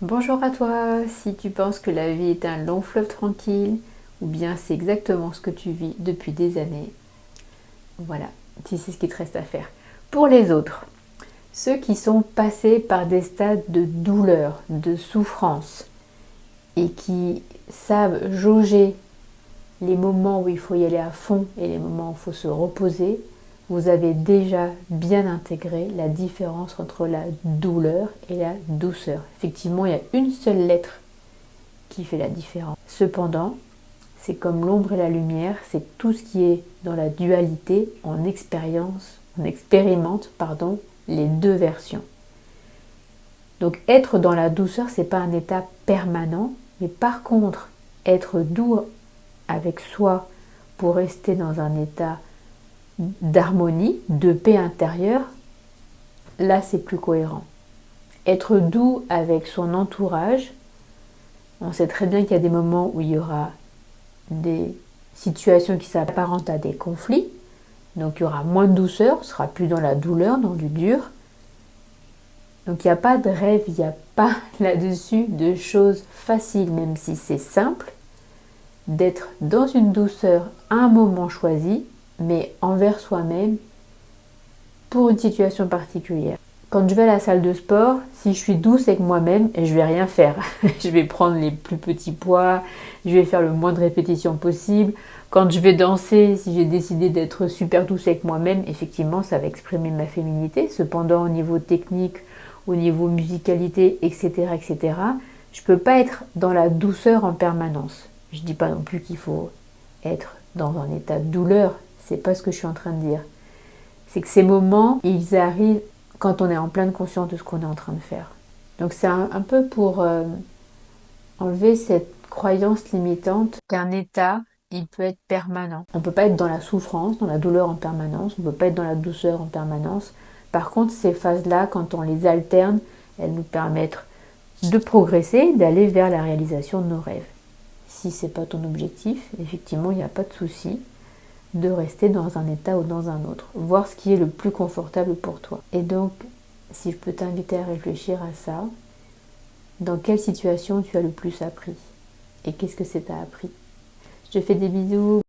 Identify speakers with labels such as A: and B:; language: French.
A: Bonjour à toi, si tu penses que la vie est un long fleuve tranquille, ou bien c'est exactement ce que tu vis depuis des années, voilà, si c'est ce qu'il te reste à faire. Pour les autres, ceux qui sont passés par des stades de douleur, de souffrance, et qui savent jauger les moments où il faut y aller à fond et les moments où il faut se reposer, vous avez déjà bien intégré la différence entre la douleur et la douceur. Effectivement, il y a une seule lettre qui fait la différence. Cependant, c'est comme l'ombre et la lumière, c'est tout ce qui est dans la dualité, on expérimente les deux versions. Donc être dans la douceur, c'est pas un état permanent, mais par contre, être doux avec soi pour rester dans un état d'harmonie, de paix intérieure, là c'est plus cohérent. Être doux avec son entourage, on sait très bien qu'il y a des moments où il y aura des situations qui s'apparentent à des conflits, donc il y aura moins de douceur, on sera plus dans la douleur, dans du dur. Donc il n'y a pas de rêve, il n'y a pas là-dessus de choses faciles, même si c'est simple, d'être dans une douceur à un moment choisi, mais envers soi-même pour une situation particulière. Quand je vais à la salle de sport, si je suis douce avec moi-même, je vais rien faire. Je vais prendre les plus petits poids, je vais faire le moins de répétitions possible. Quand je vais danser, si j'ai décidé d'être super douce avec moi-même, effectivement, ça va exprimer ma féminité. Cependant, au niveau technique, au niveau musicalité, etc., etc., je ne peux pas être dans la douceur en permanence. Je ne dis pas non plus qu'il faut être dans un état de douleur, c'est pas ce que je suis en train de dire. C'est que ces moments, ils arrivent quand on est en pleine conscience de ce qu'on est en train de faire. Donc c'est un peu pour enlever cette croyance limitante qu'un état, il peut être permanent. On ne peut pas être dans la souffrance, dans la douleur en permanence, on ne peut pas être dans la douceur en permanence. Par contre, ces phases-là, quand on les alterne, elles nous permettent de progresser, d'aller vers la réalisation de nos rêves. Si ce n'est pas ton objectif, effectivement, il n'y a pas de souci de rester dans un état ou dans un autre. Voir ce qui est le plus confortable pour toi. Et donc, si je peux t'inviter à réfléchir à ça, dans quelle situation tu as le plus appris? Et qu'est-ce que c'est t'a appris? Je te fais des bisous.